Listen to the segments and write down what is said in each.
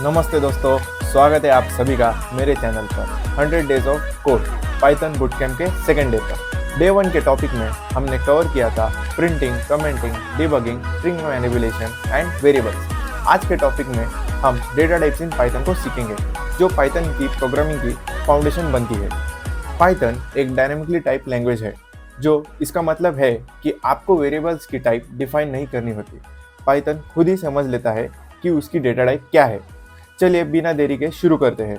नमस्ते दोस्तों, स्वागत है आप सभी का मेरे चैनल पर 100 days of code Python boot camp के सेकेंड डे पर। डे 1 के टॉपिक में हमने कवर किया था printing, commenting, debugging, string manipulation and variables. आज के टॉपिक में हम डेटा टाइप्स इन पाइथन को सीखेंगे, जो पाइथन की प्रोग्रामिंग की फाउंडेशन बनती है। पाइथन एक डायनेमिकली टाइप लैंग्वेज है, जो इसका मतलब है कि आपको वेरिएबल्स की टाइप डिफाइन नहीं करनी होती। पाइथन खुद ही समझ लेता है कि उसकी डेटा टाइप क्या है। चलिए बिना देरी के शुरू करते हैं।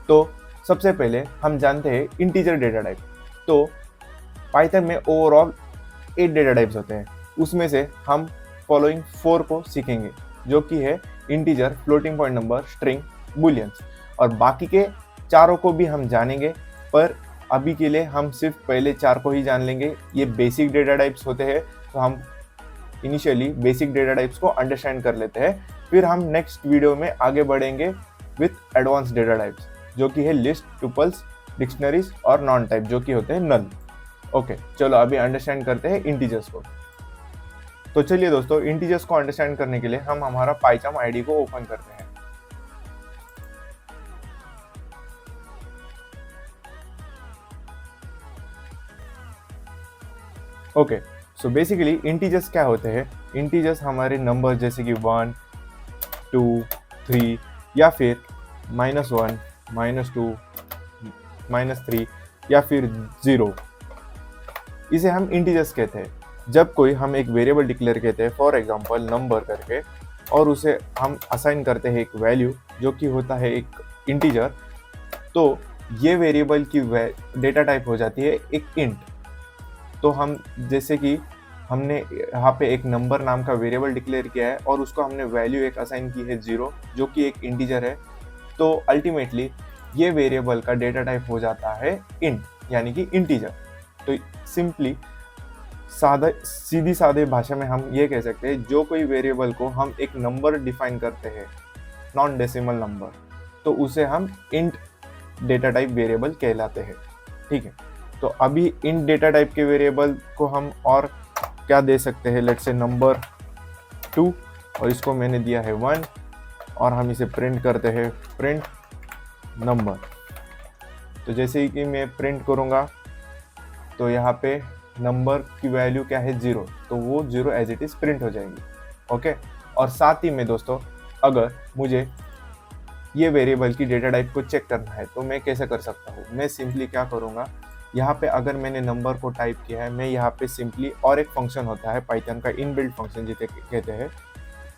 तो सबसे पहले हम जानते हैं इंटीजर डेटा टाइप। तो पाइथन में ओवरऑल 8 डेटा टाइप्स होते हैं, उसमें से हम फॉलोइंग 4 को सीखेंगे, जो कि है integer, floating point number, string, bullions. और बाकी के चारों को भी हम जानेंगे, पर अभी के लिए हम सिर्फ पहले 4 को ही जान लेंगे। ये बेसिक डेटा टाइप्स होते हैं, तो हम इनिशियली बेसिक डेटा टाइप्स को अंडरस्टैंड कर लेते हैं। फिर हम नेक्स्ट वीडियो में आगे बढ़ेंगे विथ एडवांस डेटा टाइप्स, जो कि है लिस्ट, टुपल्स, डिक्शनरीज और नॉन टाइप, जो कि होते हैं नल। ओके, चलो अभी अंडरस्टैंड करते हैं इंटीजर्स को। तो चलिए दोस्तों, इंटीजर्स को अंडरस्टैंड करने के लिए हम हमारा पाइचार्म आईडी को ओपन करते हैं। ओके, सो बेसिकली इंटीजर्स क्या होते हैं? इंटीजर्स हमारे नंबर जैसे कि 1, 2, 3 या फिर -1, -2, -3 या फिर 0, इसे हम इंटीजर्स कहते हैं। जब कोई हम एक वेरिएबल डिक्लेयर कहते हैं, फॉर एग्जांपल नंबर करके, और उसे हम असाइन करते हैं एक वैल्यू जो कि होता है एक इंटीजर, तो ये वेरिएबल की डेटा टाइप हो जाती है एक इंट। तो हम जैसे कि हमने यहाँ पे एक नंबर नाम का वेरिएबल डिक्लेयर किया है और उसको हमने वैल्यू एक असाइन की है 0, जो कि एक इंटीजर है। तो अल्टीमेटली ये वेरिएबल का डेटा टाइप हो जाता है इंट, यानी कि इंटीजर। तो सिंपली सीधी सादे भाषा में हम ये कह सकते हैं, जो कोई वेरिएबल को हम एक नंबर डिफाइन करते हैं, नॉन डेसिमल नंबर, तो उसे हम इंट डेटा टाइप वेरिएबल कहलाते हैं। ठीक है, तो अभी इंट डेटा टाइप के वेरिएबल को हम और क्या दे सकते हैं? लेट्स से नंबर 2, और इसको मैंने दिया है 1, और हम इसे प्रिंट करते हैं प्रिंट नंबर। तो जैसे ही कि मैं प्रिंट करूँगा तो यहाँ पे नंबर की वैल्यू क्या है? 0, तो वो 0 एज इट इज़ प्रिंट हो जाएगी। ओके, और साथ ही में दोस्तों, अगर मुझे ये वेरिएबल की डेटा टाइप को चेक करना है तो मैं कैसे कर सकता हूँ? मैं सिंपली क्या करूँगा, यहाँ पे अगर मैंने नंबर को टाइप किया है, मैं यहाँ पे सिंपली, और एक फंक्शन होता है पाइथन का इनबिल्ट फंक्शन जिसे कहते हैं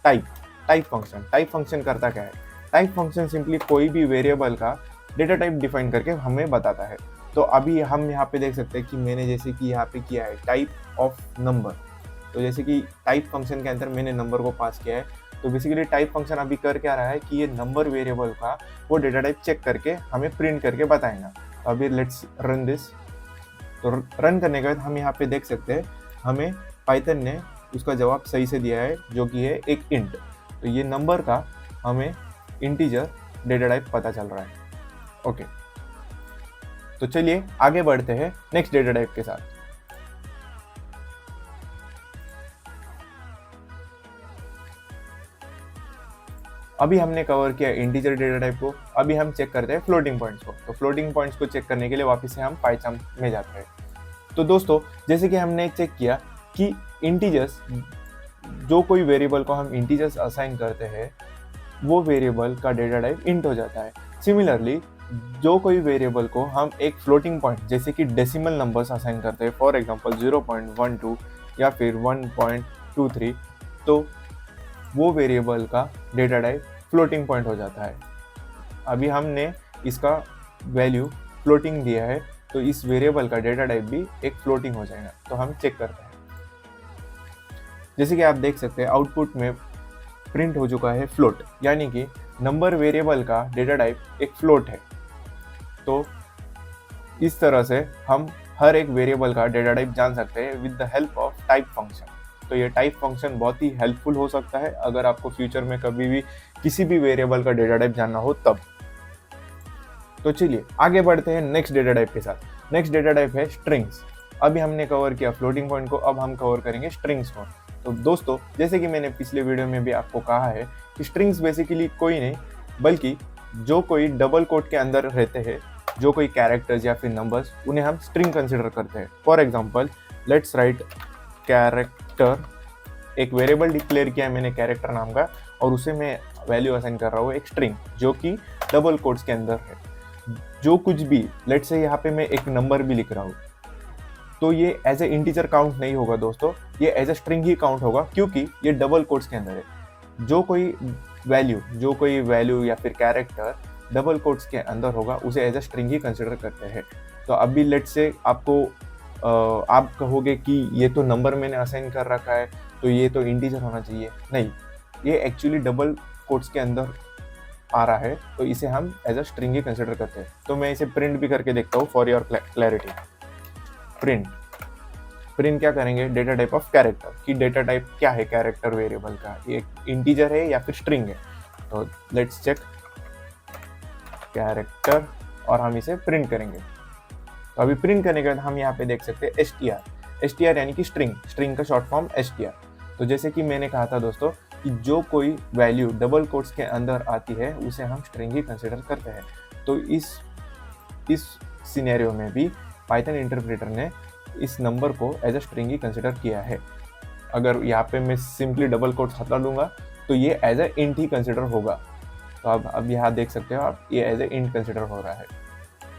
टाइप फंक्शन। टाइप फंक्शन करता क्या है? टाइप फंक्शन सिंपली कोई भी वेरिएबल का डेटा टाइप डिफाइन करके हमें बताता है। तो अभी हम यहाँ पे देख सकते हैं कि मैंने जैसे कि यहाँ पे किया है टाइप ऑफ नंबर। तो जैसे कि टाइप फंक्शन के अंदर मैंने नंबर को पास किया है, तो बेसिकली टाइप फंक्शन अभी कर क्या रहा है कि ये नंबर वेरिएबल का वो डेटा टाइप चेक करके हमें प्रिंट करके बताएगा। अभी लेट्स रन दिस। तो रन करने के बाद हम यहाँ पे देख सकते हैं हमें पाइथन ने उसका जवाब सही से दिया है, जो कि है एक इंट। तो ये नंबर का हमें इंटीजर डेटा टाइप पता चल रहा है। ओके, तो चलिए आगे बढ़ते हैं नेक्स्ट डेटा टाइप के साथ। अभी हमने कवर किया इंटीजर डेटा टाइप को, अभी हम चेक करते हैं फ्लोटिंग पॉइंट्स को। तो फ्लोटिंग पॉइंट्स को चेक करने के लिए वापस से हम पाइचार्म में जाते हैं। तो दोस्तों, जैसे कि हमने चेक किया कि इंटीजर्स, जो कोई वेरिएबल को हम इंटीजर्स असाइन करते हैं, वो वेरिएबल का डेटा टाइप इंट हो जाता है। सिमिलरली, जो कोई वेरिएबल को हम एक फ्लोटिंग पॉइंट जैसे कि डेसिमल नंबर्स असाइन करते हैं, फॉर एग्जांपल 0.12 या फिर 1.23, तो वो वेरिएबल का डेटा टाइप फ्लोटिंग पॉइंट हो जाता है। अभी हमने इसका वैल्यू फ्लोटिंग दिया है, तो इस वेरिएबल का डेटा टाइप भी एक फ्लोटिंग हो जाएगा। तो हम चेक करते हैं। जैसे कि आप देख सकते हैं आउटपुट में प्रिंट हो चुका है फ्लोट, यानी कि नंबर वेरिएबल का डेटा टाइप एक फ्लोट है। तो इस तरह से हम हर एक वेरिएबल का डेटा टाइप जान सकते हैं with the help of type function. तो ये टाइप फंक्शन बहुत ही हेल्पफुल हो सकता है अगर आपको फ्यूचर में कभी भी किसी भी वेरिएबल का डेटा टाइप जानना हो तब। तो चलिए आगे बढ़ते हैं नेक्स्ट डेटा टाइप के साथ। नेक्स्ट डेटा टाइप है स्ट्रिंग्स। अभी हमने कवर किया फ्लोटिंग पॉइंट को, अब हम कवर करेंगे स्ट्रिंग्स को। तो दोस्तों, जैसे कि मैंने पिछले वीडियो में भी आपको कहा है कि स्ट्रिंग्स बेसिकली कोई नहीं, बल्कि जो कोई डबल कोट के अंदर रहते हैं, जो कोई कैरेक्टर्स या फिर नंबर्स, उन्हें हम स्ट्रिंग कंसिडर करते हैं। For example let's write character, एक वेरिएबल डिक्लेयर किया है मैंने कैरेक्टर नाम का, और उसे मैं वैल्यू असाइन कर रहा हूँ एक स्ट्रिंग जो कि डबल कोट्स के अंदर है। जो कुछ भी, लेट्स से यहाँ पे मैं एक नंबर भी लिख रहा हूँ, तो ये एज ए इंटीजर काउंट नहीं होगा दोस्तों, ये एज ए स्ट्रिंग ही काउंट होगा, क्योंकि ये डबल कोट्स के अंदर है। जो कोई वैल्यू या फिर कैरेक्टर डबल कोट्स के अंदर होगा, उसे एज ए स्ट्रिंग ही कंसिडर करते हैं। तो अभी लेट्स से आपको आप कहोगे कि ये तो नंबर मैंने असाइन कर रखा है, तो ये तो इंटीजर होना चाहिए। नहीं, ये एक्चुअली डबल कोट्स के अंदर आ रहा है, तो इसे हम एज अ स्ट्रिंग ही कंसिडर करते हैं। तो मैं इसे प्रिंट भी करके देखता हूँ फॉर योर क्लैरिटी। प्रिंट क्या करेंगे, डेटा टाइप ऑफ कैरेक्टर, कि डेटा टाइप क्या है कैरेक्टर वेरिएबल का, ये इंटीजर है या फिर स्ट्रिंग है। तो लेट्स चेक कैरेक्टर, और हम इसे प्रिंट करेंगे। तो अभी प्रिंट करने के बाद हम यहाँ पे देख सकते हैं str यानी कि स्ट्रिंग का शॉर्ट फॉर्म str। तो जैसे कि मैंने कहा था दोस्तों कि जो कोई वैल्यू डबल कोट्स के अंदर आती है, उसे हम स्ट्रिंग ही कंसिडर करते हैं। तो इस सिनेरियो में भी पाइथन इंटरप्रेटर ने इस नंबर को एज अ स्ट्रिंग ही कंसिडर किया है। अगर यहाँ पे मैं सिंपली डबल कोट्स हटा दूंगा तो ये एज अ इंट ही कंसिडर होगा। तो अब यहाँ देख सकते हो आप, ये एज ए इंट कंसिडर हो रहा है।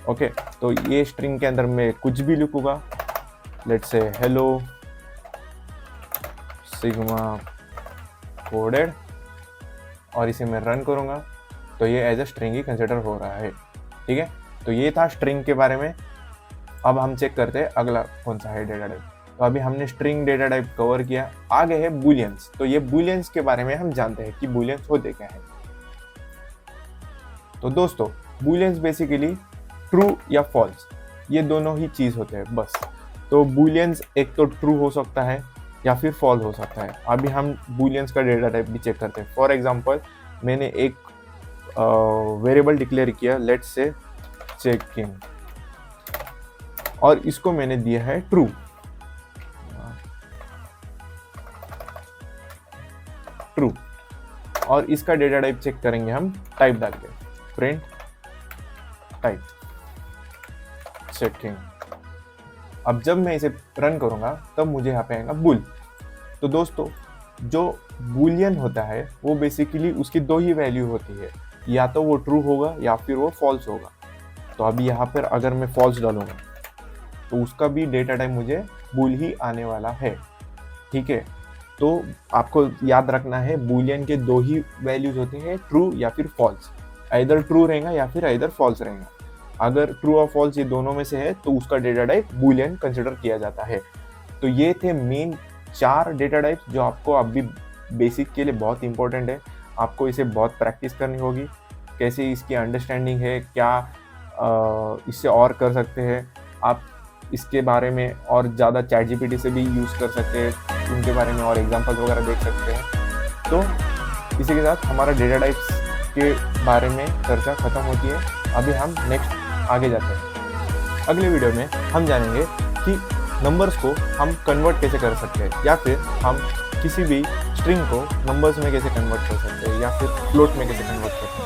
ओके, तो ये स्ट्रिंग के अंदर मैं कुछ भी लिखूंगा, let's say hello sigma coded, और इसे मैं रन करूंगा, तो ये एज ए स्ट्रिंग ही कंसिडर हो रहा है। ठीक है, तो ये था स्ट्रिंग के बारे में। अब हम चेक करते हैं अगला कौन सा है डेटा टाइप। तो अभी हमने स्ट्रिंग डेटा टाइप कवर किया, आगे है बूलियंस। तो ये बूलियंस के बारे में हम जानते हैं कि बूलियंस होते क्या है। तो दोस्तों बूलियंस बेसिकली ट्रू या फॉल्स, ये दोनों ही चीज होते हैं बस। तो बूलियंस एक तो ट्रू हो सकता है या फिर फॉल्स हो सकता है। अभी हम बूलियंस का डेटा टाइप भी चेक करते हैं। फॉर एग्जांपल मैंने एक वेरिएबल डिक्लेयर किया, लेट्स से चेकिंग, और इसको मैंने दिया है ट्रू। और इसका डेटा टाइप चेक करेंगे हम टाइप डाल के, प्रिंट टाइप चेकिंग। अब जब मैं इसे रन करूंगा तब मुझे यहाँ पे आएगा बुल। तो दोस्तों जो बूलियन होता है वो बेसिकली उसकी दो ही वैल्यू होती है, या तो वो ट्रू होगा या फिर वो फॉल्स होगा। तो अभी यहाँ पर अगर मैं फॉल्स डालूंगा तो उसका भी डेटा टाइप मुझे बुल ही आने वाला है। ठीक है, तो आपको याद रखना है बूलियन के दो ही वैल्यूज होते हैं, ट्रू या फिर फॉल्स। आइदर ट्रू रहेगा या फिर आइदर फॉल्स रहेगा। अगर ट्रू और फॉल्स ये दोनों में से है तो उसका डेटा टाइप बूलियन कंसिडर किया जाता है। तो ये थे मेन 4 डेटा टाइप्स जो आपको अभी बेसिक के लिए बहुत इंपॉर्टेंट है। आपको इसे बहुत प्रैक्टिस करनी होगी, कैसे इसकी अंडरस्टैंडिंग है, क्या इससे और कर सकते हैं आप। इसके बारे में और ज़्यादा चैट जीपीटी से भी यूज़ कर सकते हैं, उनके बारे में और एग्जांपल्स वगैरह देख सकते हैं। तो इसी के साथ हमारा डेटा टाइप्स के बारे में चर्चा खत्म होती है। अभी हम नेक्स्ट आगे जाते हैं। अगले वीडियो में हम जानेंगे कि नंबर्स को हम कन्वर्ट कैसे कर सकते हैं, या फिर हम किसी भी स्ट्रिंग को नंबर्स में कैसे कन्वर्ट कर सकते हैं, या फिर फ्लोट में कैसे कन्वर्ट कर सकते हैं।